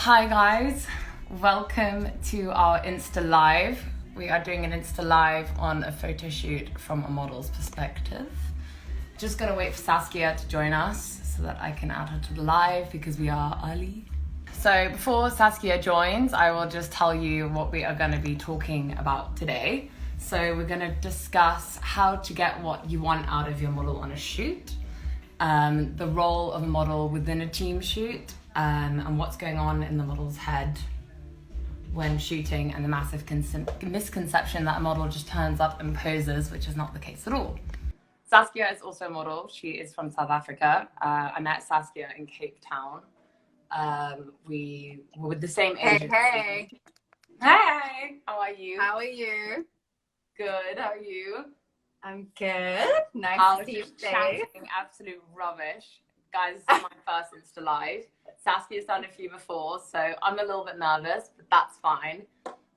Hi guys, welcome to our Insta Live. We are doing an Insta Live on a photo shoot from a model's perspective. Just gonna wait for Saskia to join us so that I can add her to the live because we are early. So before Saskia joins, I will just tell you what we are gonna be talking about today. So we're gonna discuss how to get what you want out of your model on a shoot, the role of a model within a team shoot, and what's going on in the model's head when shooting, and the massive misconception that a model just turns up and poses, which is not the case at all. Saskia is also a model. She is from South Africa. I met Saskia in Cape Town. We were with the same agency. Hey. Hey, how are you? How are you? Good, how are you? I'm good. Nice to see you today. Absolute rubbish. Guys, this is my first Insta Live. Saskia's done a few before, so I'm a little bit nervous, but that's fine.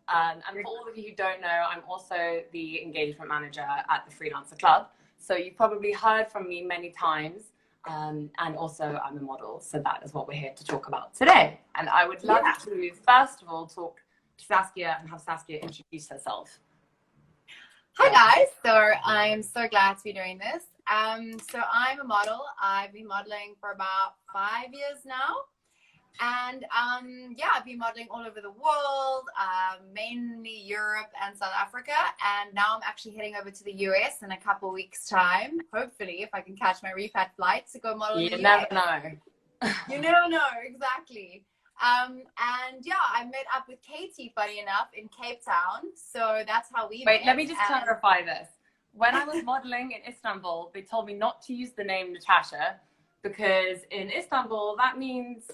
And for all of you who don't know, I'm also the engagement manager at the Freelancer Club. So you've probably heard from me many times. And also I'm a model, so that is what we're here to talk about today. And I would love to, first of all, talk to Saskia and have Saskia introduce herself. Hi guys, so I'm so glad to be doing this. So I'm a model. I've been modeling for about 5 years now. And I've been modeling all over the world, mainly Europe and South Africa. And now I'm actually heading over to the US in a couple weeks' time. Hopefully, if I can catch my repat flight to go model in the US. You never know. You never know, exactly. I met up with Katie, funny enough, in Cape Town. So that's how we met. Wait, let me just clarify this. When I was modeling in Istanbul, they told me not to use the name Natasha because in Istanbul, that means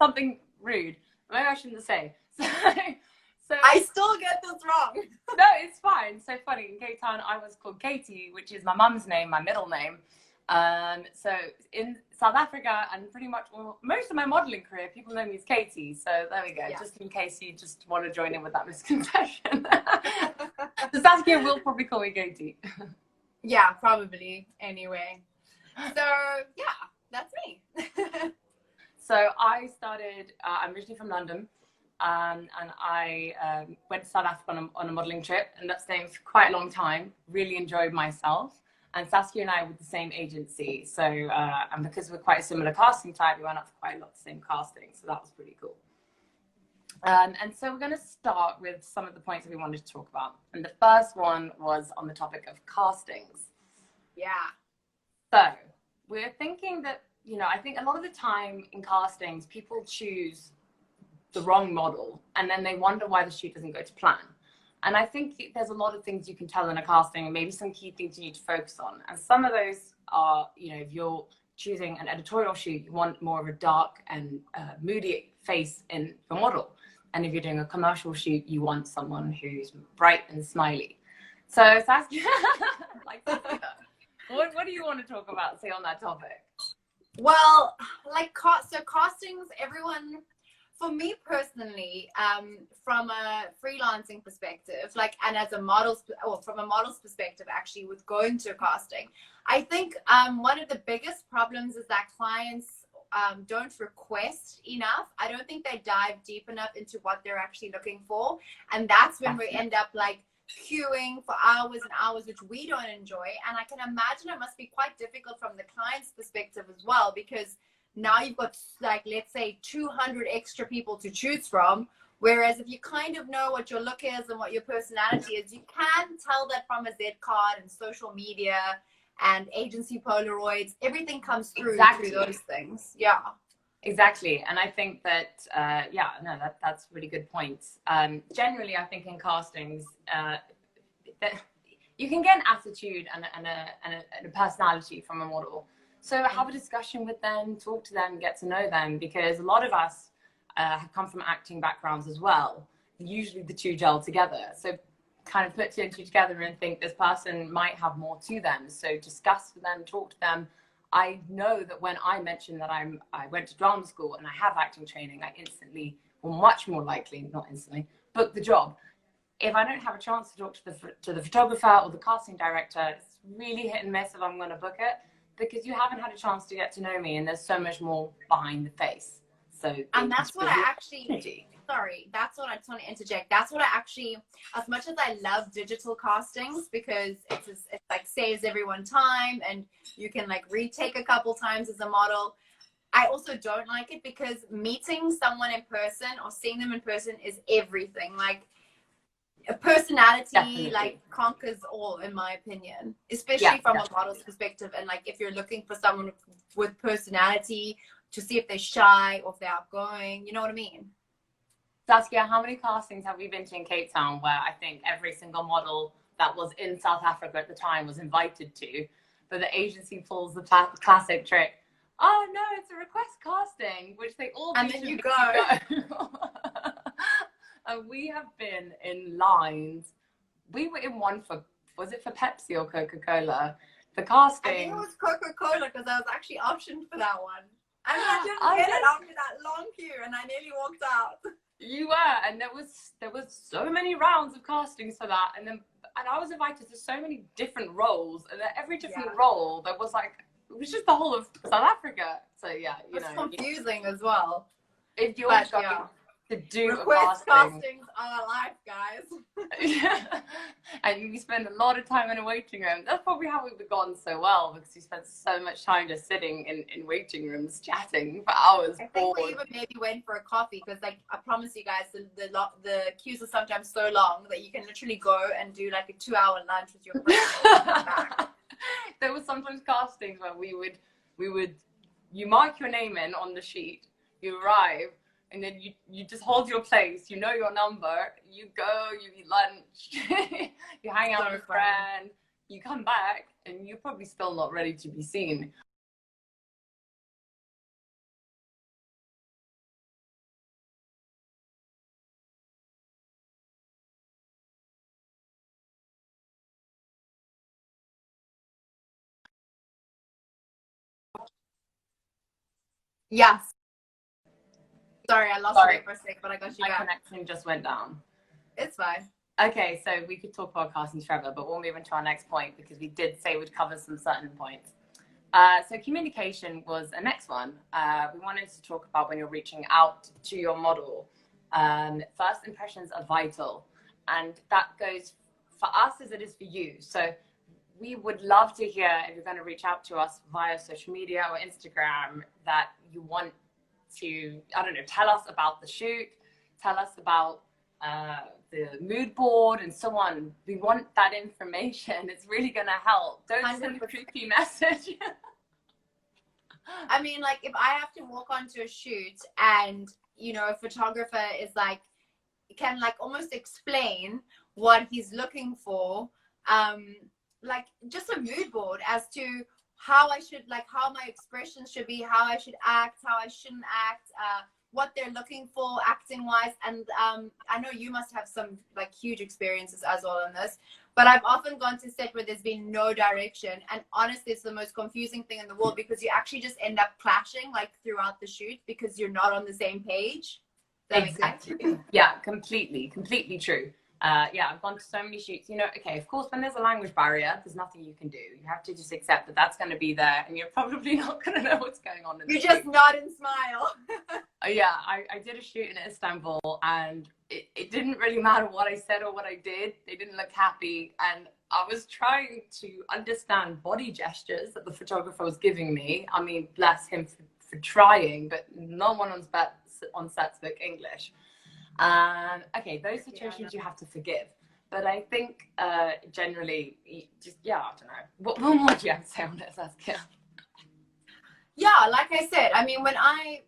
something rude. Maybe I shouldn't say. So I still get this wrong. No, it's fine. So funny. In Cape Town, I was called Katie, which is my mum's name, my middle name. So in South Africa and pretty much most of my modeling career, people know me as Katie. So there we go. Yeah. Just in case you just want to join in with that misconception. So Saskia will probably call me Katie. Yeah, probably. Anyway. So yeah, that's me. So I started, I'm originally from London, and I went to South Africa on a modeling trip, and that's staying for quite a long time. Really enjoyed myself. And Saskia and I were with the same agency. So, and because we're quite a similar casting type, we went up for quite a lot of the same casting. So that was pretty cool. And so we're going to start with some of the points that we wanted to talk about. And the first one was on the topic of castings. Yeah. So we're thinking that, I think a lot of the time in castings, people choose the wrong model and then they wonder why the shoot doesn't go to plan. And I think there's a lot of things you can tell in a casting and maybe some key things you need to focus on. And some of those are, if you're choosing an editorial shoot, you want more of a dark and moody face in the model. And if you're doing a commercial shoot, you want someone who's bright and smiley. So Saskia, what do you want to talk about, say, on that topic? Well, so castings, everyone, for me personally, from a freelancing perspective, and as a model's, or from a model's perspective, actually, with going to a casting, I think one of the biggest problems is that clients don't request enough. I don't think they dive deep enough into what they're actually looking for. And that's when we end up queuing for hours and hours, which we don't enjoy. And I can imagine it must be quite difficult from the client's perspective as well, because now you've got let's say 200 extra people to choose from. Whereas if you kind of know what your look is and what your personality is, you can tell that from a Z card and social media and agency Polaroids. Everything comes through through those things. Yeah. Exactly. And I think that, that's a really good point. Generally, I think in castings, that you can get an attitude and a personality from a model. So have a discussion with them, talk to them, get to know them, because a lot of us have come from acting backgrounds as well. Usually the two gel together. So kind of put two and two together and think this person might have more to them. So discuss with them, talk to them. I know that when I mentioned that I went to drama school and I have acting training, I instantly, or much more likely, not instantly, book the job. If I don't have a chance to talk to the photographer or the casting director, it's really hit and miss if I'm going to book it, because you haven't had a chance to get to know me, and there's so much more behind the face. So and that's what I actually, sorry, that's what I just want to interject. That's what I actually, as much as I love digital castings because it's like saves everyone time and you can like retake a couple times as a model. I also don't like it because meeting someone in person or seeing them in person is everything. Like a personality Definitely. like conquers all, in my opinion, especially from definitely. a model's perspective. And like if you're looking for someone with personality to see if they're shy or if they're outgoing, you know what I mean? Saskia, how many castings have we been to in Cape Town where I think every single model that was in South Africa at the time was invited to, but the agency pulls the classic trick. Oh no, it's a request casting, which they all do. And then you go. And we have been in lines. We were in one for, was it for Pepsi or Coca-Cola? The casting. I think it was Coca-Cola because I was actually optioned for that one. I mean, I didn't get it after that long queue and I nearly walked out. You were, and there was so many rounds of castings for that, and I was invited to so many different roles, and at every different role there was like, it was just the whole of South Africa. So yeah, you know, confusing as well. If you're going to do request castings are life, guys. Yeah. And we spend a lot of time in a waiting room. That's probably how we've gone so well, because we spent so much time just sitting in waiting rooms chatting for hours. I think we even maybe went for a coffee because, like, I promise you guys, the queues are sometimes so long that you can literally go and do like a 2-hour lunch with your friends. There was sometimes castings where we would you mark your name in on the sheet, you arrive, and then you just hold your place, you know your number, you go, you eat lunch, you hang out with a friend, you come back, and you're probably still not ready to be seen. Yes. Sorry, I lost you for a sec, but I got you back. My connection just went down. It's fine. Okay, so we could talk about castings forever, but we'll move into our next point because we did say we'd cover some certain points. So communication was a next one. We wanted to talk about when you're reaching out to your model. First impressions are vital, and that goes for us as it is for you. So we would love to hear if you're going to reach out to us via social media or Instagram that you want to, I don't know, tell us about the shoot, tell us about the mood board and so on. We want that information. It's really going to help. Don't 100%. Send a creepy message. I mean, like, if I have to walk onto a shoot and, you know, a photographer is like, can like almost explain what he's looking for, like just a mood board as to how I should, like, how my expressions should be, how I should act, how I shouldn't act, what they're looking for acting wise. And I know you must have some like huge experiences as well in this, but I've often gone to set where there's been no direction, and honestly it's the most confusing thing in the world because you actually just end up clashing like throughout the shoot because you're not on the same page. Does that exactly. make sense? Yeah, completely true. Yeah, I've gone to so many shoots, you know, okay, of course, when there's a language barrier, there's nothing you can do. You have to just accept that that's going to be there and you're probably not going to know what's going on. You just nod and smile. Yeah, I did a shoot in Istanbul and it didn't really matter what I said or what I did. They didn't look happy. And I was trying to understand body gestures that the photographer was giving me. I mean, bless him for trying, but no one on set spoke English. Okay, those situations you have to forgive, but I think generally, just I don't know. What more do you have to say on this, Saskia? Yeah, like I said, I mean, I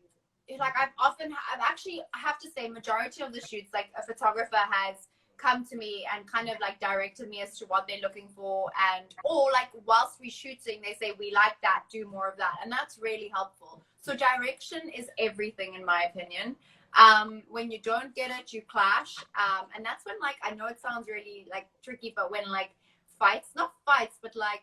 have to say, majority of the shoots, like a photographer has come to me and kind of like directed me as to what they're looking for, and or like whilst we're shooting, they say we like that, do more of that, and that's really helpful. So direction is everything in my opinion. When you don't get it, you clash, and that's when, like, I know it sounds really like tricky, but when like not fights, but like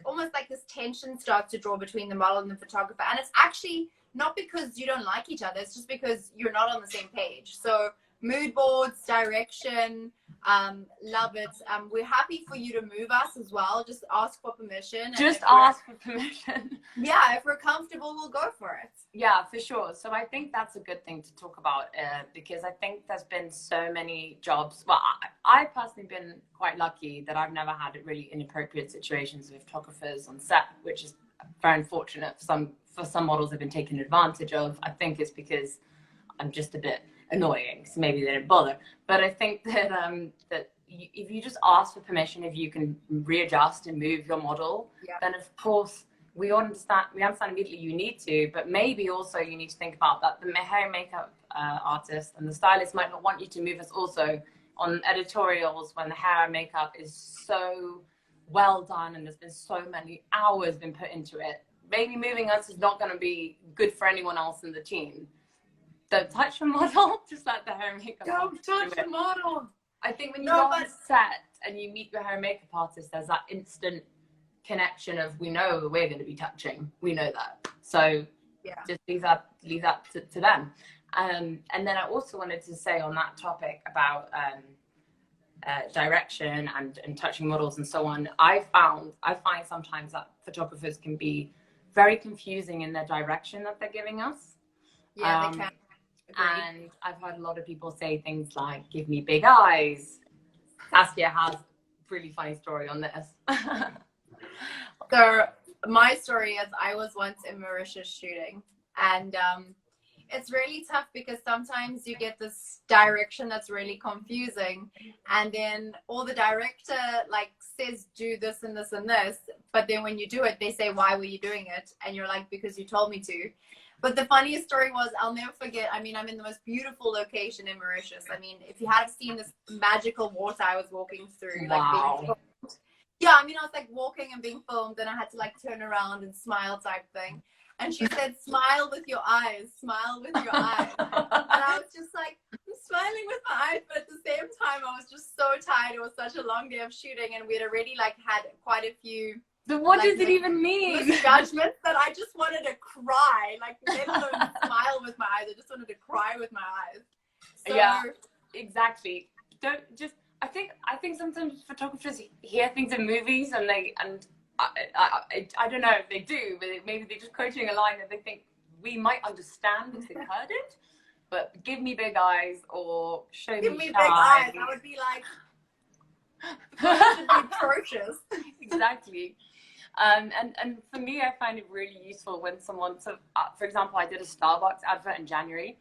almost like this tension starts to draw between the model and the photographer, and it's actually not because you don't like each other, it's just because you're not on the same page. So mood boards, direction. Love it. We're happy for you to move us as well. Just ask for permission. Just ask for permission. Yeah, if we're comfortable, we'll go for it. Yeah, for sure. So I think that's a good thing to talk about, because I think there's been so many jobs. Well, I've personally been quite lucky that I've never had really inappropriate situations with photographers on set, which is very unfortunate. For some models have been taken advantage of. I think it's because I'm just a bit annoying, so maybe they don't bother. But I think that if you just ask for permission, if you can readjust and move your model, then of course we understand immediately you need to, but maybe also you need to think about that the hair and makeup artist and the stylist might not want you to move us also on editorials when the hair and makeup is so well done and there's been so many hours been put into it. Maybe moving us is not going to be good for anyone else in the team. Don't touch the model, just let the hair and makeup artist do it. The model. I think when you go on set and you meet your hair and makeup artist, there's that instant connection of, we know that we're going to be touching. We know that. So just leave that to them. And then I also wanted to say on that topic about direction and touching models and so on, I find sometimes that photographers can be very confusing in their direction that they're giving us. Yeah, they can. Agreed. And I've heard a lot of people say things like, give me big eyes. Saskia has a really funny story on this. So my story is, I was once in Mauritius shooting, and it's really tough because sometimes you get this direction that's really confusing, and then the director like says do this and this and this, but then when you do it they say, why were you doing it? And you're like, because you told me to. But the funniest story was, I'll never forget, I mean, I'm in the most beautiful location in Mauritius. I mean, if you had seen this magical water I was walking through, like being filmed. Yeah, I mean, I was like walking and being filmed, and I had to like turn around and smile type thing. And she said, smile with your eyes, smile with your eyes. And I was just like, I'm smiling with my eyes, but at the same time, I was just so tired. It was such a long day of shooting, and we had already like had quite a few. But what does it even mean? Judgments that I just wanted to cry, like let alone smile with my eyes. I just wanted to cry with my eyes. So, yeah, exactly. I think sometimes photographers hear things in movies and I don't know if they do, but maybe they're just quoting a line that they think we might understand because they've heard it. But give me big eyes or show give me big eyes. I would be like, it would be atrocious. Exactly. And for me, I find it really useful when someone, for example, I did a Starbucks advert in January,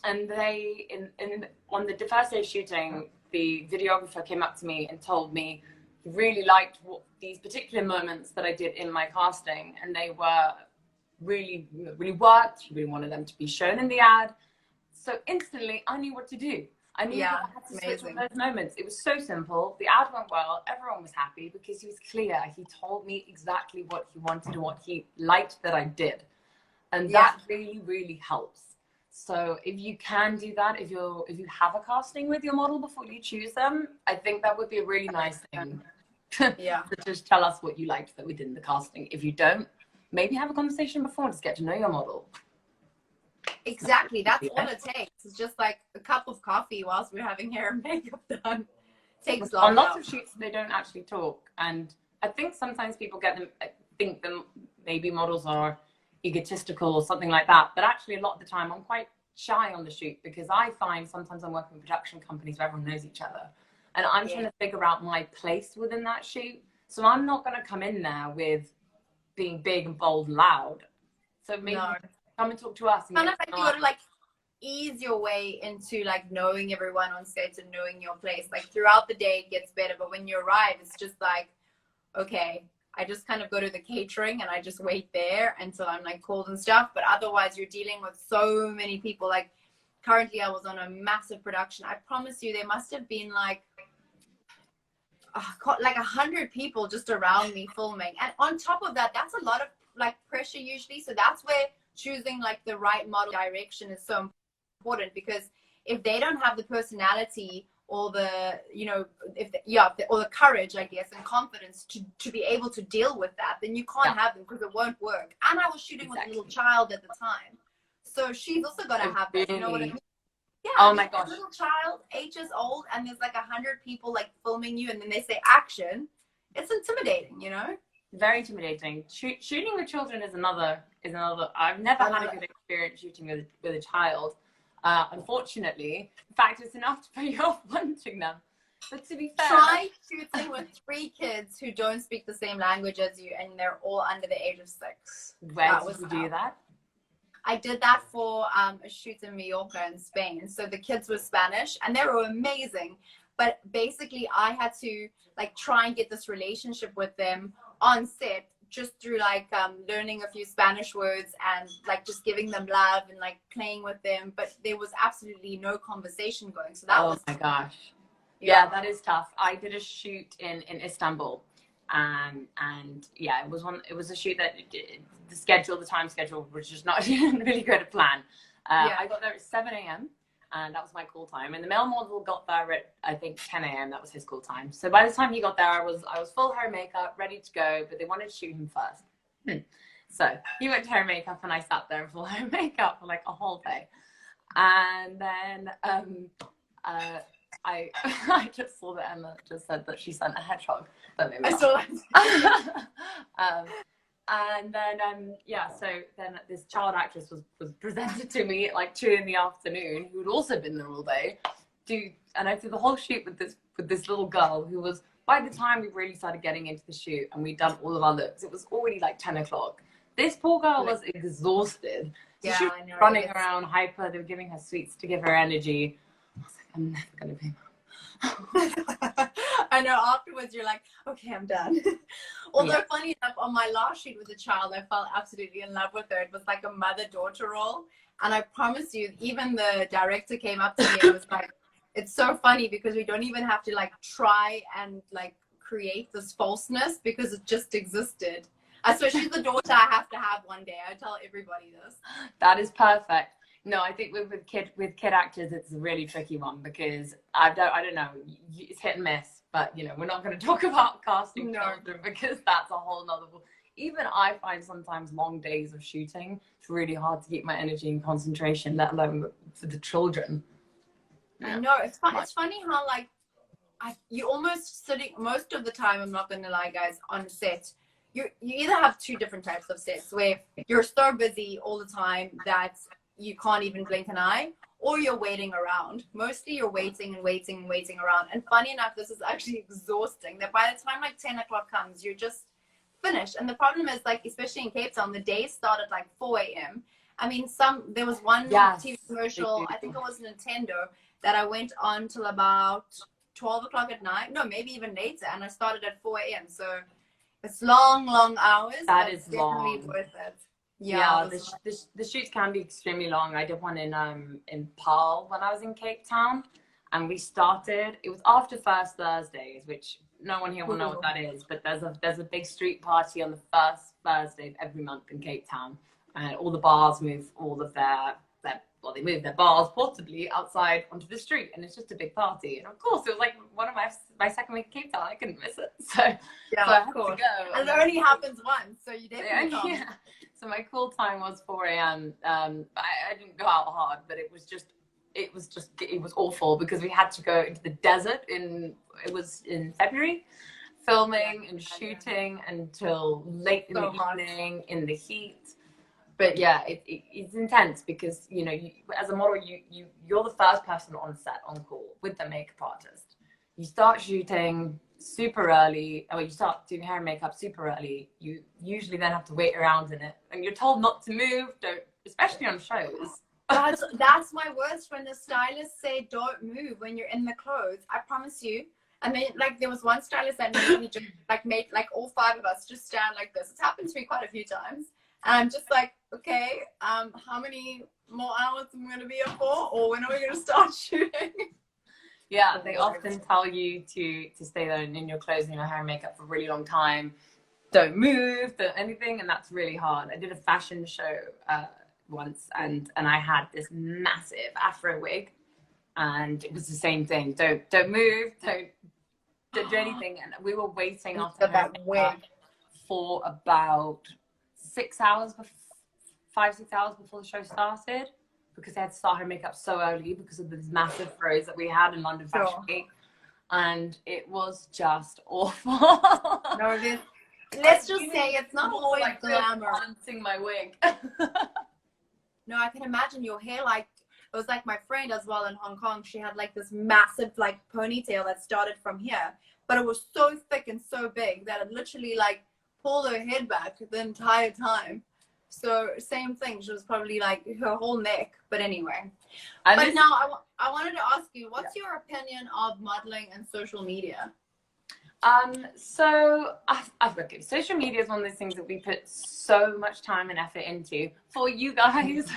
and they, on the first day of shooting, the videographer came up to me and told me he really liked these particular moments that I did in my casting, and they were really, really worked. He really wanted them to be shown in the ad. So instantly, I knew what to do. I knew I had to switch on those moments. It was so simple. The ad went well. Everyone was happy because he was clear. He told me exactly what he wanted and what he liked that I did. And that really, really helps. So if you can do that, if you have a casting with your model before you choose them, I think that would be a really nice thing. To just tell us what you liked that we did in the casting. If you don't, maybe have a conversation before and just get to know your model. Exactly, that's all it takes. It's just like a cup of coffee whilst we're having hair and makeup done. Takes long. On lots of shoots, they don't actually talk, and I think sometimes people think them maybe models are egotistical or something like that. But actually, a lot of the time, I'm quite shy on the shoot because I find sometimes I'm working with production companies where everyone knows each other, and I'm trying to figure out my place within that shoot. So I'm not going to come in there with being big and bold and loud. So maybe. Come and talk to us. Kind of like you got to like ease your way into like knowing everyone on set and knowing your place. Like throughout the day it gets better, but when you arrive, it's just like, okay, I just kind of go to the catering and I just wait there until I'm like called and stuff. But otherwise, you're dealing with so many people. Like currently, I was on a massive production. I promise you, there must have been like 100 people just around me filming, and on top of that, that's a lot of like pressure usually. So that's where choosing like the right model direction is so important, because if they don't have the personality or the, you know, or the courage, I guess, and confidence to be able to deal with that, then you can't have them because it won't work. And I was shooting with a little child at the time, so she's also got to have that, you know what I mean? Yeah. Oh my gosh. A little child, 8 years old, and there's like 100 people like filming you, and then they say action. It's intimidating, you know? Very intimidating. Shooting with children is another. I've never had a good experience shooting with a child. Unfortunately, in fact, it's enough to put you off wanting them. But to be fair, try shooting with 3 kids who don't speak the same language as you, and they're all under the age of 6. Where did you do that? I did that for a shoot in Mallorca in Spain. So the kids were Spanish, and they were amazing. But basically, I had to like try and get this relationship with them on set, just through like learning a few Spanish words and like just giving them love and like playing with them. But there was absolutely no conversation going. So that was, oh my gosh. Yeah, that is tough. I did a shoot in Istanbul, and yeah, it was a shoot that the time schedule was just not really good to plan. I got there at 7 a.m. and that was my call time, and the male model got there at I think 10 a.m. That was his call time. So by the time he got there, I was full hair and makeup, ready to go, but they wanted to shoot him first. So he went to hair and makeup, and I sat there in full hair and makeup for like a whole day, and then I just saw that Emma just said that she sent a hedgehog. I saw that. And then so then this child actress was presented to me at like 2 p.m, who'd also been there all day. And I did the whole shoot with this little girl who was, by the time we really started getting into the shoot and we'd done all of our looks, it was already like 10 o'clock. This poor girl was exhausted. So she was running around hyper. They were giving her sweets to give her energy. I was like, I'm never going to be I know, afterwards you're like, okay, I'm done. Although funny enough, on my last shoot with a child, I fell absolutely in love with her. It was like a mother-daughter role. And I promise you, even the director came up to me and was like, it's so funny because we don't even have to like try and like create this falseness because it just existed. I swear she's the daughter I have to have one day. I tell everybody this. That is perfect. No, I think with kid actors, it's a really tricky one because I don't know, it's hit and miss. But you know, we're not going to talk about casting children because that's a whole nother. Even I find sometimes long days of shooting, it's really hard to keep my energy and concentration, let alone for the children. I know, it's fun. It's funny how like you almost sitting most of the time. I'm not going to lie, guys. On set, you either have 2 different types of sets where you're so busy all the time that you can't even blink an eye, or you're waiting around. Mostly you're waiting and waiting and waiting around. And funny enough, this is actually exhausting that by the time like 10 o'clock comes, you're just finished. And the problem is like, especially in Cape Town, the days start at like 4 a.m. I mean, there was one TV commercial, I think it was Nintendo, that I went on till about 12 o'clock at night. No, maybe even later. And I started at 4 a.m. So it's long hours. That is definitely long. Worth it. Yeah, the shoots can be extremely long. I did one in Paarl when I was in Cape Town, and we started. It was after First Thursdays, which no one here will know what that is. But there's a big street party on the first Thursday of every month in Cape Town, and all the bars move all of they move their bars portably outside onto the street, and it's just a big party. And of course, it was like one of my second week in Cape Town. I couldn't miss it, so I had to go. And it only happens once, so you definitely can't. Yeah. So my call time was 4 a.m. I didn't go out hard, but it was awful because we had to go into the desert it was in February, filming and shooting until late in the evening in the heat. But yeah, it's intense because, you know, as a model, you're the first person on set on call with the makeup artist. You start shooting super early, or you start doing hair and makeup super early. You usually then have to wait around in it, and you're told not to move, especially on shows. That's my worst, when the stylists say don't move when you're in the clothes. I promise you. I mean, like there was one stylist that made me just made all 5 of us just stand like this. It's happened to me quite a few times. And I'm just like, okay, how many more hours am I going to be here for? Or when are we going to start shooting? Yeah, they often tell you to stay there in your clothes and your hair and makeup for a really long time. Don't move, don't anything, and that's really hard. I did a fashion show once, and I had this massive afro wig, and it was the same thing. Don't move, don't do anything. And we were waiting after that wig for about 6 hours, 5-6 hours before the show started, because I had to start her makeup so early because of this massive throws that we had in London Fashion Week. And it was just awful. No, let's just say it's not always like glamorous. Balancing my wig. No, I can imagine your hair, like, it was like my friend as well in Hong Kong. She had like this massive like ponytail that started from here, but it was so thick and so big that it literally like pulled her head back the entire time. So same thing. She was probably like her whole neck. But anyway. But now I wanted to ask you, what's your opinion of modeling and social media? So okay, social media is one of those things that we put so much time and effort into for you guys.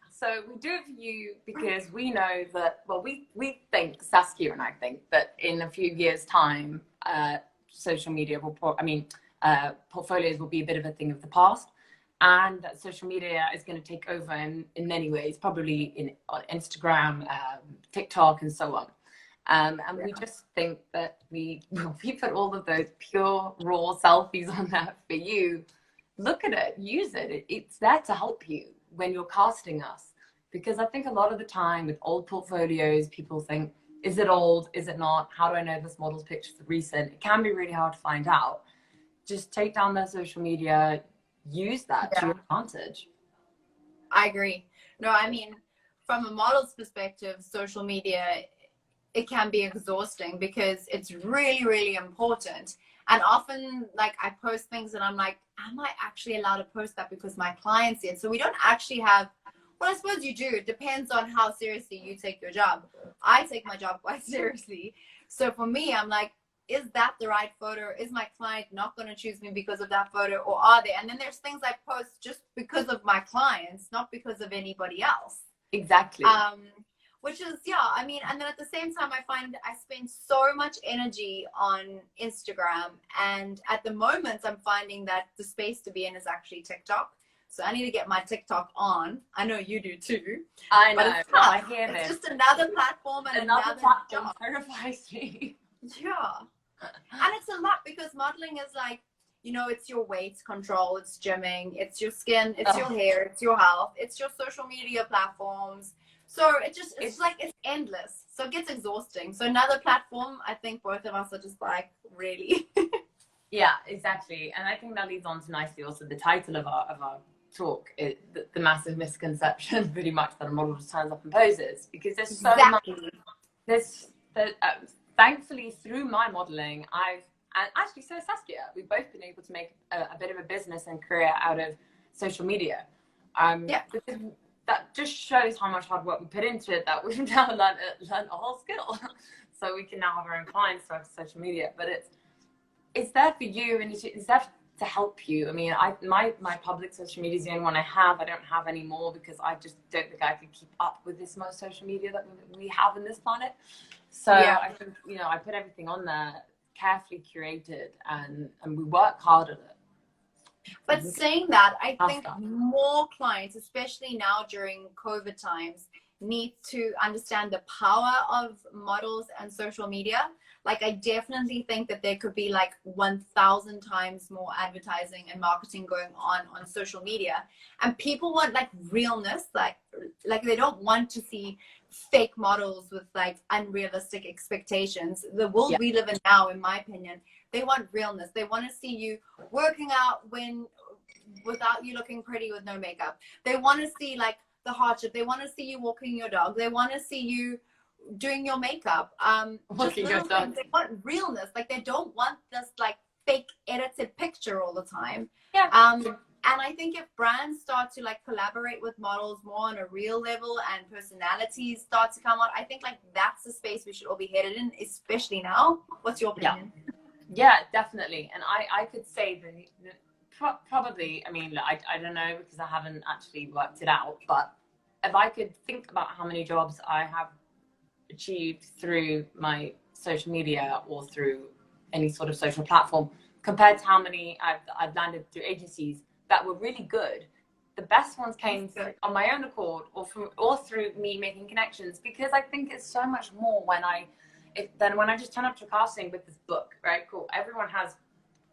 So we do it for you because we know that, well, we think, Saskia and I think that in a few years' time, social media will, portfolios will be a bit of a thing of the past, and that social media is going to take over in many ways, probably on Instagram, TikTok, and so on. And we just think that we put all of those pure, raw selfies on there for you. Look at it, use it. It's there to help you when you're casting us. Because I think a lot of the time with old portfolios, people think, is it old? Is it not? How do I know this model's pictures are recent? It can be really hard to find out. Just take down their social media, use that to your advantage. I agree. No, I mean, from a model's perspective, social media, it can be exhausting because it's really, really important. And often, like, I post things and I'm like, am I actually allowed to post that because my clients see it? So we don't actually have, well, I suppose you do. It depends on how seriously you take your job. I take my job quite seriously. So for me, I'm like, is that the right photo? Is my client not going to choose me because of that photo, or are they? And then there's things I post just because of my clients, not because of anybody else. Exactly. Which is, I mean, and then at the same time, I find I spend so much energy on Instagram. And at the moment, I'm finding that the space to be in is actually TikTok. So I need to get my TikTok on. I know you do too. I know. Well, I hear this. It's just another platform and another platform terrifies me. Yeah. And it's a lot because modeling is like, you know, it's your weight control, it's gymming, it's your skin, it's your hair, it's your health, it's your social media platforms. So it's like, it's endless. So it gets exhausting. So another platform, I think both of us are just like, really? Yeah, exactly. And I think that leads on to nicely also the title of our talk, the massive misconception pretty much that a model just turns up and poses, because there's so much, thankfully through my modeling, and actually so Saskia, we've both been able to make a bit of a business and career out of social media. Because that just shows how much hard work we put into it, that we've now learned a whole skill. So we can now have our own clients through social media, but it's there for you, and it's there to help you. I mean, my public social media is the only one I have. I don't have any more because I just don't think I could keep up with this much social media that we have in this planet. So I think, you know, I put everything on there, carefully curated, and we work hard at it. But saying that, I think more clients, especially now during COVID times, need to understand the power of models and social media. Like, I definitely think that there could be like 1,000 times more advertising and marketing going on social media. And people want like realness, like they don't want to see fake models with like unrealistic expectations. The world we live in now, in my opinion, they want realness. They want to see you working out without you looking pretty with no makeup. They want to see like the hardship. They want to see you walking your dog. They want to see you doing your makeup. Walking your dog. They want realness. Like, they don't want this like fake edited picture all the time. And I think if brands start to like collaborate with models more on a real level and personalities start to come out, I think like that's the space we should all be headed in, especially now. What's your opinion? Yeah, definitely. And I could say that probably, I mean, I don't know because I haven't actually worked it out, but if I could think about how many jobs I have achieved through my social media or through any sort of social platform compared to how many I've landed through agencies that were really good, the best ones came on my own accord or through me making connections, because I think it's so much more when I just turn up to casting with this book, right? Cool. Everyone has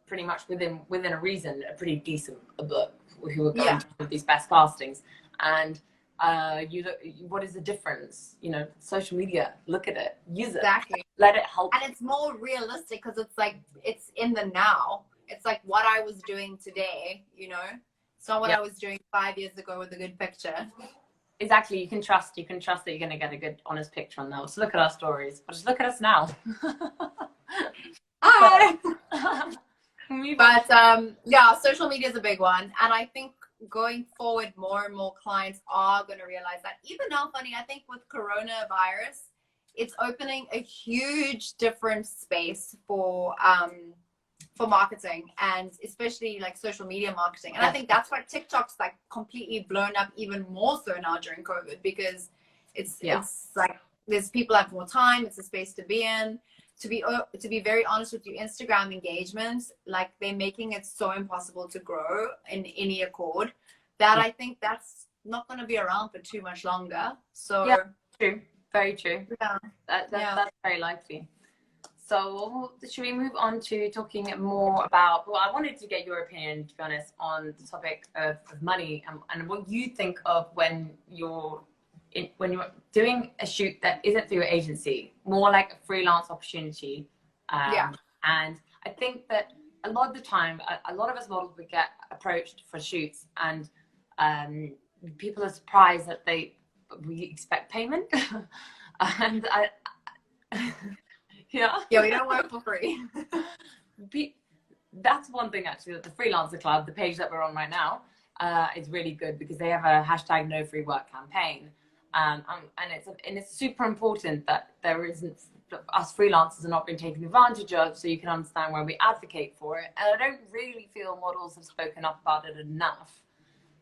pretty much within a reason a pretty decent book who are going to these best castings, and What is the difference? You know, social media, look at it, use it, Exactly. let it help. And it's more realistic because it's like, it's in the now. It's like what I was doing today, you know? It's not what I was doing 5 years ago with a good picture. Exactly. You can trust that you're going to get a good, honest picture on those. Look at our stories. But just look at us now. Hi. But yeah, social media is a big one. And I think going forward, more and more clients are going to realize that. Even now, funny, I think with coronavirus, it's opening a huge different space for marketing, and especially like social media marketing. And I think that's why TikTok's like completely blown up even more so now during COVID, because it's like there's people have more time, it's a space to be in. To be very honest with you, Instagram engagements, like they're making it so impossible to grow in any accord that I think that's not going to be around for too much longer. So true, very true. Yeah. That's very likely. So should we move on to talking more about, well, I wanted to get your opinion, to be honest, on the topic of money and what you think of when you're doing a shoot that isn't through your agency, more like a freelance opportunity. And I think that a lot of the time, a lot of us models would get approached for shoots, and people are surprised that we expect payment. And we don't work for free. That's one thing actually, that the Freelancer Club, the page that we're on right now, is really good because they have a hashtag no free work campaign. And it's super important that there isn't, us freelancers are not being taken advantage of, so you can understand why we advocate for it. And I don't really feel models have spoken up about it enough.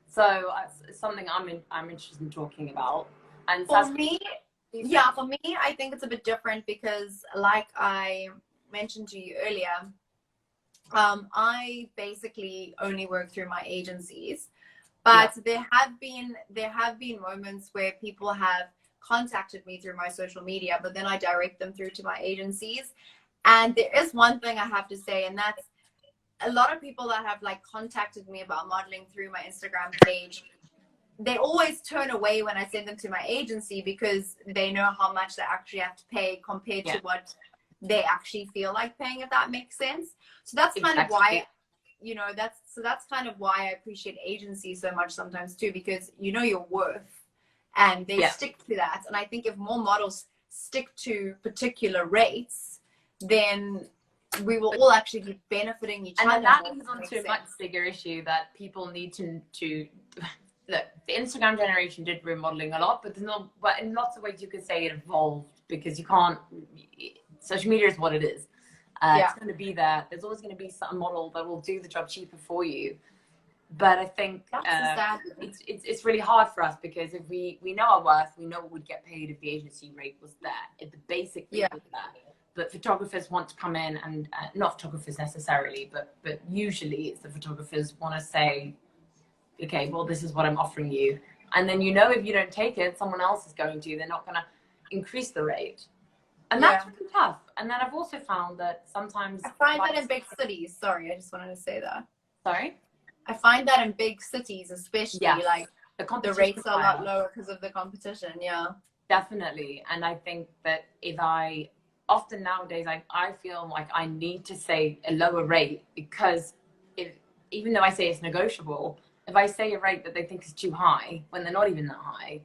So it's something I'm interested in talking about. And for me, I think it's a bit different because, like I mentioned to you earlier, I basically only work through my agencies. But there have been moments where people have contacted me through my social media, but then I direct them through to my agencies. And there is one thing I have to say, and that's a lot of people that have like contacted me about modeling through my Instagram page, they always turn away when I send them to my agency because they know how much they actually have to pay compared to what they actually feel like paying, if that makes sense. So that's kind of why, you know, that's kind of why I appreciate agencies so much sometimes too, because you know your worth and they stick to that. And I think if more models stick to particular rates, then we will all actually be benefiting each other. And that leads on to a much bigger issue that people need to look. The Instagram generation did remodeling a lot, but in lots of ways you could say it evolved, because you can't. Social media is what it is. It's going to be there. There's always going to be some model that will do the job cheaper for you. But I think it's really hard for us, because if we know our worth, we know what we'd get paid if the agency rate was there, if the basic rate was there. But photographers want to come in, and not photographers necessarily, but usually it's the photographers want to say, okay, well, this is what I'm offering you. And then, you know, if you don't take it, someone else is going to. They're not going to increase the rate. And that's really tough. And then I've also found that sometimes I find that in big cities. Sorry, I just wanted to say that. Sorry? I find that in big cities, especially, like the rates are a lot lower because of the competition. Yeah, definitely. And I think that often nowadays, I feel like I need to say a lower rate, because even though I say it's negotiable, if I say a rate that they think is too high when they're not even that high,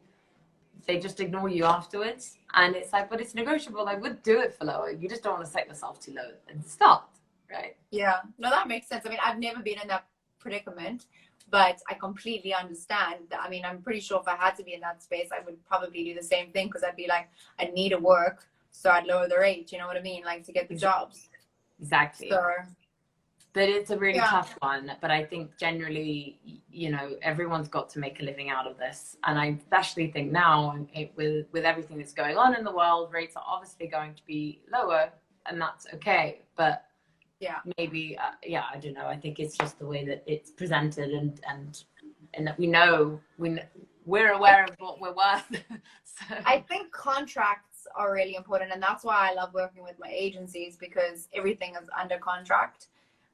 they just ignore you afterwards. And it's like, but it's negotiable. I would do it for lower. You just don't want to set yourself too low and start, right? Yeah, no, that makes sense. I mean, I've never been in that predicament, but I completely understand. I mean, I'm pretty sure if I had to be in that space, I would probably do the same thing, because I'd be like, I need to work, so I'd lower the rate. You know what I mean? Like, to get the jobs. Exactly. So, but it's a really tough one. But I think generally, you know, everyone's got to make a living out of this. And I especially think now, with everything that's going on in the world, rates are obviously going to be lower, and that's okay. But maybe, I don't know. I think it's just the way that it's presented, and that we're aware of what we're worth. So. I think contracts are really important, and that's why I love working with my agencies, because everything is under contract.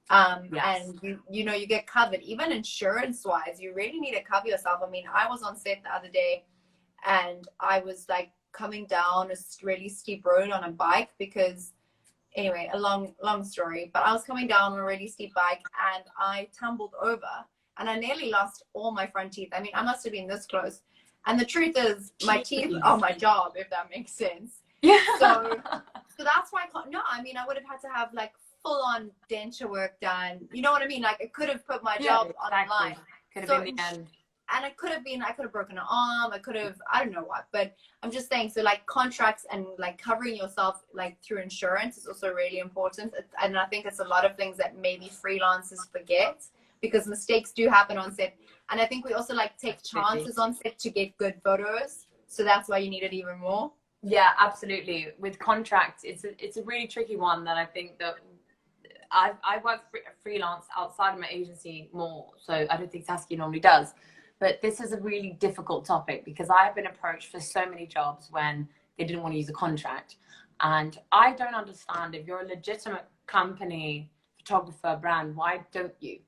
Yes. And you get covered. Even insurance wise, you really need to cover yourself. I mean, I was on set the other day and I was like coming down a really steep road on a bike because, anyway, a long story, but I was coming down on a really steep bike and I tumbled over and I nearly lost all my front teeth. I mean, I must have been this close. And the truth is, my teeth are my job, if that makes sense. Yeah. So that's why I mean, I would have had to have like full on denture work done. You know what I mean? Like, it could have put my job on the line. Could have been the end. And I could have broken an arm. I don't know what, but I'm just saying, so like contracts and like covering yourself like through insurance is also really important. And I think it's a lot of things that maybe freelancers forget because mistakes do happen on set. And I think we also like take chances on set to get good photos. So that's why you need it even more. Yeah, absolutely. With contracts, it's a really tricky one that I think that I work freelance outside of my agency more. So I don't think Saskia normally does. But this is a really difficult topic because I have been approached for so many jobs when they didn't want to use a contract. And I don't understand, if you're a legitimate company, photographer, brand, why don't you?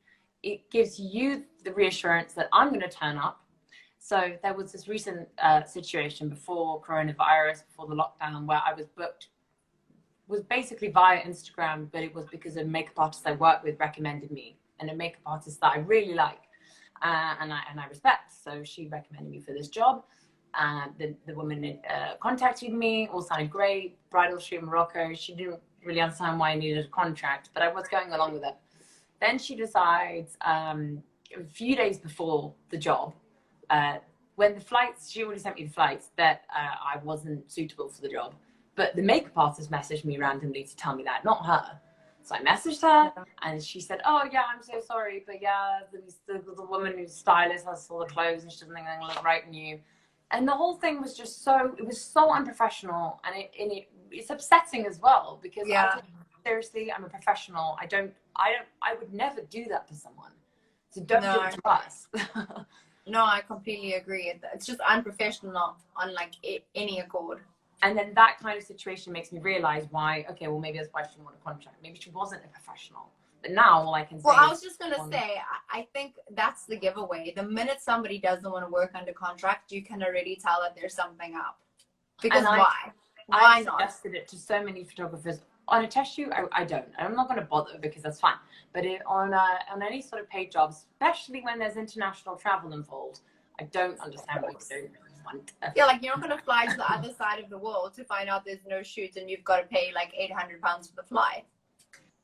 It gives you the reassurance that I'm going to turn up. So there was this recent situation before coronavirus, before the lockdown, where I was booked, was basically via Instagram, but it was because a makeup artist I work with recommended me, and a makeup artist that I really like. And I respect. So she recommended me for this job. The woman contacted me, all sounded great. Bridal shoot in Morocco. She didn't really understand why I needed a contract, but I was going along with it. Then she decides a few days before the job, when the flights, she already sent me the flights, that I wasn't suitable for the job. But the makeup artist messaged me randomly to tell me that, not her. So I messaged her and she said, oh yeah, I'm so sorry. But yeah, the woman who's stylist has all the clothes and she doesn't think I'm gonna look right on you. And the whole thing was just it was so unprofessional, and it's upsetting as well because I take it seriously, I'm a professional. I would never do that to someone. So don't do it to us. No, I completely agree. It's just unprofessional on like any accord. And then that kind of situation makes me realize why, okay, well, maybe that's why she didn't want a contract. Maybe she wasn't a professional. But now all I can say Well, I was just going to say, I think that's the giveaway. The minute somebody doesn't want to work under contract, you can already tell that there's something up. Because why? Why not? I suggested it to so many photographers. On a test shoot, I don't. I'm not going to bother because that's fine. But on any sort of paid job, especially when there's international travel involved, I don't understand what you do. Yeah, like you're not going to fly to the other side of the world to find out there's no shoot and you've got to pay like £800 for the flight.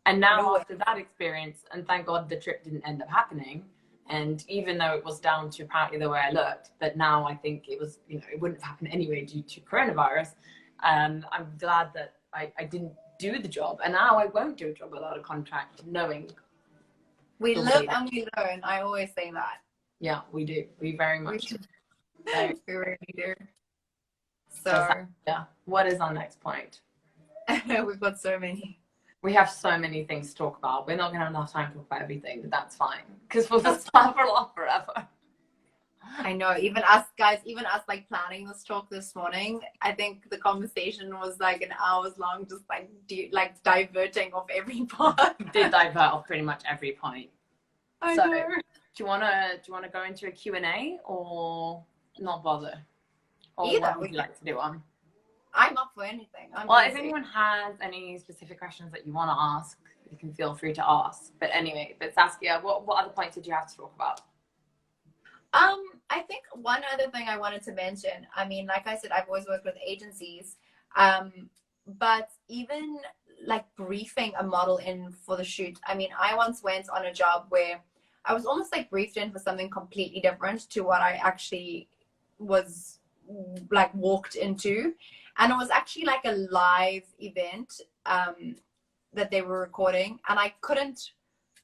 And now after that experience, and thank God the trip didn't end up happening, and even though it was down to apparently the way I looked, but now I think it was, it wouldn't have happened anyway due to coronavirus. I'm glad that I didn't do the job, and now I won't do a job without a contract, knowing we live and we learn. I always say that. Yeah, we do. We very much do. We really do. So yeah, what is our next point? We've got so many. We have so many things to talk about. We're not going to have enough time to talk about everything, but that's fine because we'll just talk for long forever. I know, even us guys, like planning this talk this morning, I think the conversation was like an hours long, just like diverting off every part. Did divert off pretty much every point. I know. Do you wanna go into a Q&A or not bother? Or Either. what would you like to do on? I'm up for anything. If anyone has any specific questions that you want to ask, you can feel free to ask. But anyway, Saskia, what other points did you have to talk about? I think one other thing I wanted to mention, I mean, like I said, I've always worked with agencies, but even like briefing a model in for the shoot. I mean, I once went on a job where I was almost like briefed in for something completely different to what I actually was like walked into. And it was actually like a live event that they were recording. And I couldn't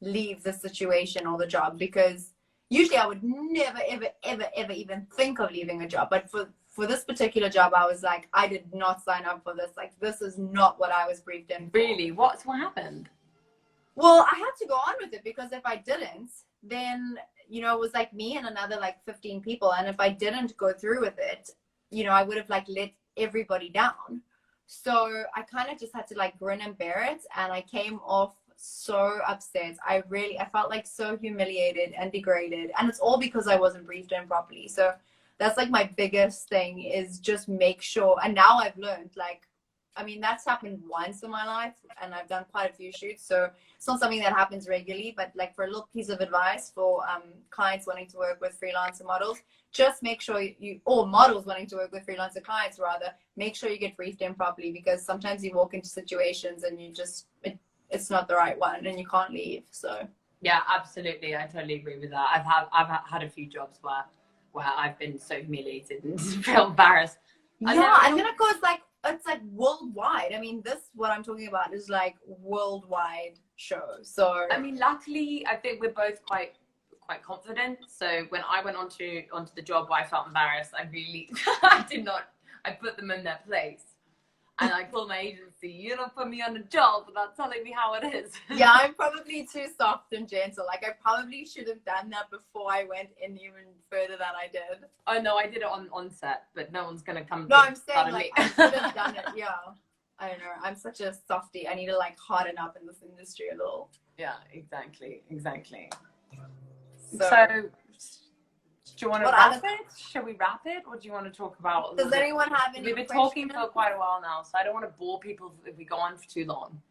leave the situation or the job because usually I would never, ever, ever, ever even think of leaving a job. But for this particular job, I was like, I did not sign up for this. Like, this is not what I was briefed in for. Really? What happened? Well, I had to go on with it because if I didn't, then, it was like me and another like 15 people. And if I didn't go through with it, I would have like let everybody down. So I kind of just had to like grin and bear it. And I came off so upset. I felt like so humiliated and degraded, and it's all because I wasn't briefed in properly. So that's like my biggest thing, is just make sure. And now I've learned, like, I mean, that's happened once in my life, and I've done quite a few shoots, so it's not something that happens regularly. But like, for a little piece of advice for clients wanting to work with freelancer models, just make sure or models wanting to work with freelancer clients rather, make sure you get briefed in properly, because sometimes you walk into situations and you just it's not the right one and you can't leave. So yeah, absolutely, I totally agree with that. I've had a few jobs where I've been so humiliated and feel embarrassed. Yeah, and then of course, like, it's like worldwide. I mean, this, what I'm talking about, is like worldwide show. So I mean, luckily, I think we're both quite confident. So when I went onto the job where I felt embarrassed, I really I put them in their place. And I told my agency, you don't put me on a job without telling me how it is. Yeah, I'm probably too soft and gentle. Like, I probably should have done that before I went in even further than I did. Oh no, I did it on set, but no one's gonna come. No, I'm saying, like, I should have done it. Yeah, I don't know. I'm such a softie. I need to like harden up in this industry a little. Yeah, exactly. So do you want to wrap it? Shall we wrap it, or do you want to talk about? Does anyone have any? We've been talking for quite a while now, so I don't want to bore people if we go on for too long.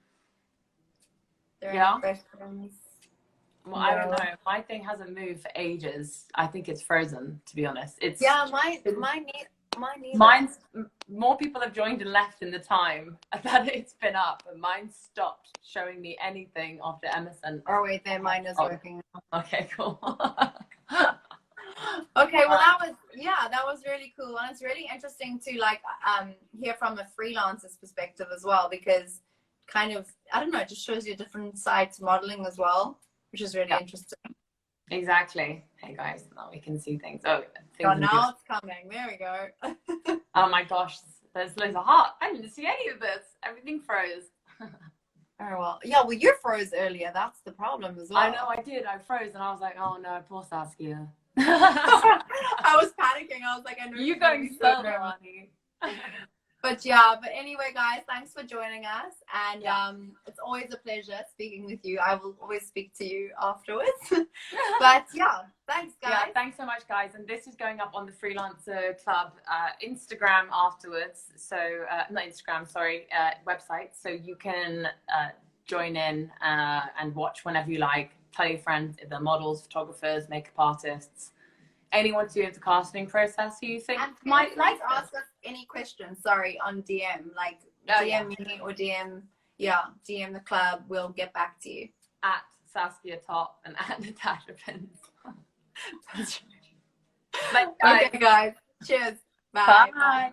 Yeah. Well, no. I don't know. My thing hasn't moved for ages. I think it's frozen, to be honest. It's mine's more people have joined and left in the time that it's been up, and mine stopped showing me anything after Emerson. Oh wait, then mine is working. Okay, cool. Okay, well that was really cool, and it's really interesting to like hear from a freelancer's perspective as well, because kind of, I don't know, it just shows you a different side to modeling as well, which is really interesting. Exactly. Hey guys, now we can see things. Oh, now it's coming. There we go. Oh my gosh, there's loads of heart. I didn't see any of this. Everything froze. Oh well, yeah. Well, you froze earlier. That's the problem as well. I know, I did. I froze, and I was like, oh no, poor Saskia. I was panicking. I was like, I know you're going solo, honey. But anyway, guys, thanks for joining us, and it's always a pleasure speaking with you. I will always speak to you afterwards. But thanks, guys. Yeah, thanks so much, guys. And this is going up on the Freelancer Club Instagram afterwards. So not Instagram, sorry, website. So you can join in and watch whenever you like. Tell your friends if they're models, photographers, makeup artists, anyone to do with the casting process who you think might like to ask us any questions. Sorry, on DM, like DM me or DM the club. We'll get back to you at Saskia Top and at Natasha Pins. Okay, guys. Cheers. Bye. Bye.